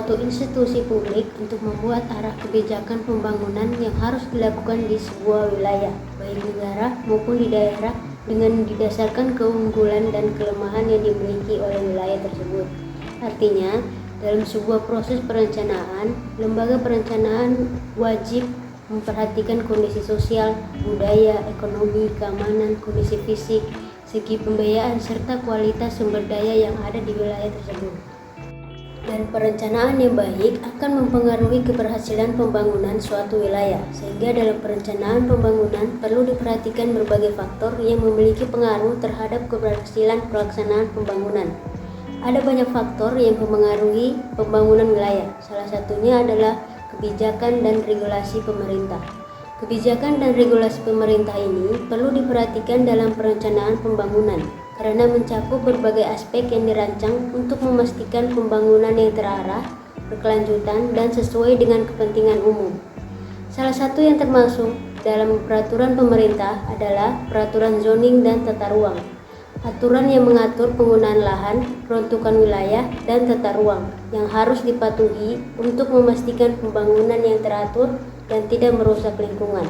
suatu institusi publik untuk membuat arah kebijakan pembangunan yang harus dilakukan di sebuah wilayah, baik negara maupun di daerah, dengan didasarkan keunggulan dan kelemahan yang dimiliki oleh wilayah tersebut. Artinya, dalam sebuah proses perencanaan, lembaga perencanaan wajib memperhatikan kondisi sosial, budaya, ekonomi, keamanan, kondisi fisik, segi pembiayaan, serta kualitas sumber daya yang ada di wilayah tersebut. Dan perencanaan yang baik akan mempengaruhi keberhasilan pembangunan suatu wilayah, sehingga dalam perencanaan pembangunan perlu diperhatikan berbagai faktor yang memiliki pengaruh terhadap keberhasilan pelaksanaan pembangunan. Ada banyak faktor yang mempengaruhi pembangunan wilayah, salah satunya adalah kebijakan dan regulasi pemerintah. Kebijakan dan regulasi pemerintah ini perlu diperhatikan dalam perencanaan pembangunan, karena mencakup berbagai aspek yang dirancang untuk memastikan pembangunan yang terarah, berkelanjutan, dan sesuai dengan kepentingan umum. Salah satu yang termasuk dalam peraturan pemerintah adalah peraturan zoning dan tata ruang. Aturan yang mengatur penggunaan lahan, peruntukan wilayah, dan tata ruang yang harus dipatuhi untuk memastikan pembangunan yang teratur dan tidak merusak lingkungan.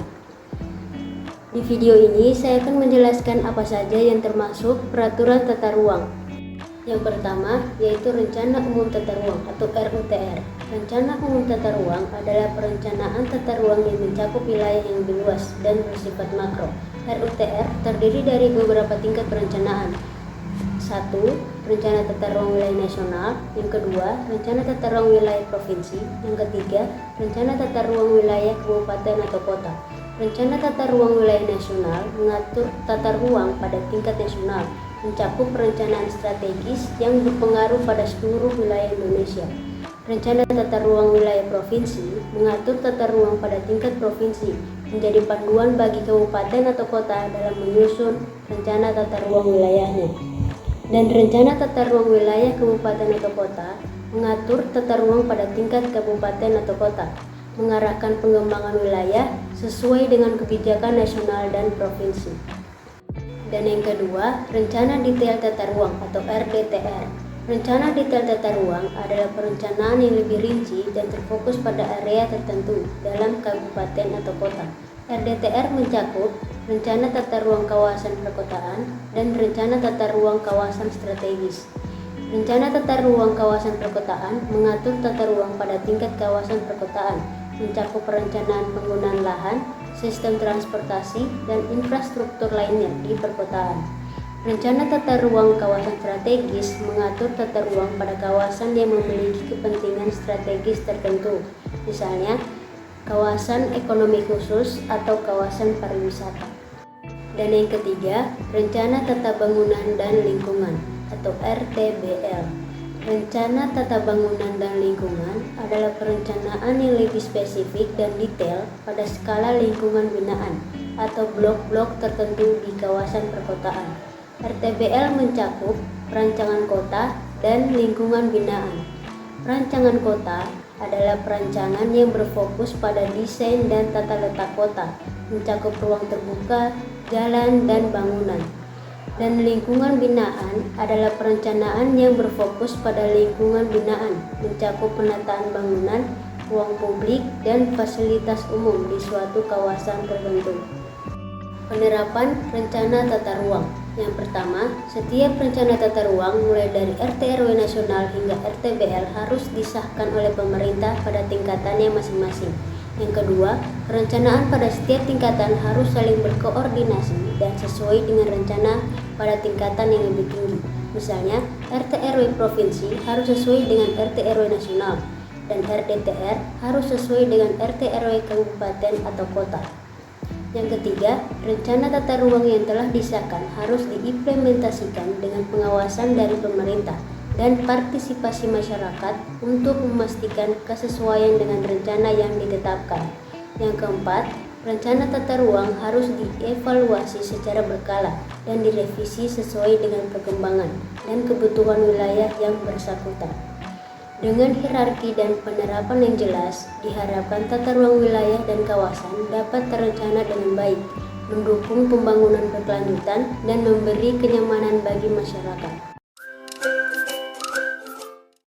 Di video ini saya akan menjelaskan apa saja yang termasuk peraturan tata ruang. Yang pertama yaitu Rencana Umum Tata Ruang atau RUTR. Rencana Umum Tata Ruang adalah perencanaan tata ruang yang mencakup wilayah yang lebih luas dan bersifat makro. RUTR terdiri dari beberapa tingkat perencanaan. 1. Rencana Tata Ruang Wilayah Nasional. Yang kedua, Rencana Tata Ruang Wilayah Provinsi. Yang ketiga, Rencana Tata Ruang Wilayah Kabupaten atau Kota. Rencana Tata Ruang Wilayah Nasional mengatur tata ruang pada tingkat nasional, mencakup perencanaan strategis yang berpengaruh pada seluruh wilayah Indonesia. Rencana Tata Ruang Wilayah Provinsi mengatur tata ruang pada tingkat provinsi, menjadi panduan bagi kabupaten atau kota dalam menyusun rencana tata ruang wilayahnya. Dan Rencana Tata Ruang Wilayah Kabupaten atau Kota mengatur tata ruang pada tingkat kabupaten atau kota, mengarahkan pengembangan wilayah sesuai dengan kebijakan nasional dan provinsi. Dan yang kedua, Rencana Detail Tata Ruang atau RDTR. Rencana Detail Tata Ruang adalah perencanaan yang lebih rinci dan terfokus pada area tertentu dalam kabupaten atau kota. RDTR mencakup Rencana Tata Ruang Kawasan Perkotaan dan Rencana Tata Ruang Kawasan Strategis. Rencana Tata Ruang Kawasan Perkotaan mengatur tata ruang pada tingkat kawasan perkotaan, mencakup perencanaan penggunaan lahan, sistem transportasi, dan infrastruktur lainnya di perkotaan. Rencana Tata Ruang Kawasan Strategis mengatur tata ruang pada kawasan yang memiliki kepentingan strategis tertentu, misalnya kawasan ekonomi khusus atau kawasan pariwisata. Dan yang ketiga, Rencana Tata Bangunan dan Lingkungan atau RTBL. Rencana Tata Bangunan dan Lingkungan adalah perencanaan yang lebih spesifik dan detail pada skala lingkungan binaan atau blok-blok tertentu di kawasan perkotaan. RTBL mencakup perancangan kota dan lingkungan binaan. Perancangan kota adalah perancangan yang berfokus pada desain dan tata letak kota, mencakup ruang terbuka, jalan, dan bangunan. Dan lingkungan binaan adalah perencanaan yang berfokus pada lingkungan binaan, mencakup penataan bangunan, ruang publik, dan fasilitas umum di suatu kawasan tertentu. Penerapan Rencana Tata Ruang. Yang pertama, setiap rencana tata ruang mulai dari RT/RW nasional hingga RTBL harus disahkan oleh pemerintah pada tingkatannya masing-masing. Yang kedua, perencanaan pada setiap tingkatan harus saling berkoordinasi dan sesuai dengan rencana pada tingkatan yang lebih tinggi. Misalnya, RT/RW provinsi harus sesuai dengan RT/RW nasional, dan RDTR harus sesuai dengan RT/RW kabupaten atau kota. Yang ketiga, rencana tata ruang yang telah disahkan harus diimplementasikan dengan pengawasan dari pemerintah dan partisipasi masyarakat untuk memastikan kesesuaian dengan rencana yang ditetapkan. Yang keempat, rencana tata ruang harus dievaluasi secara berkala dan direvisi sesuai dengan perkembangan dan kebutuhan wilayah yang bersangkutan. Dengan hierarki dan penerapan yang jelas, diharapkan tata ruang wilayah dan kawasan dapat terencana dengan baik, mendukung pembangunan berkelanjutan, dan memberi kenyamanan bagi masyarakat.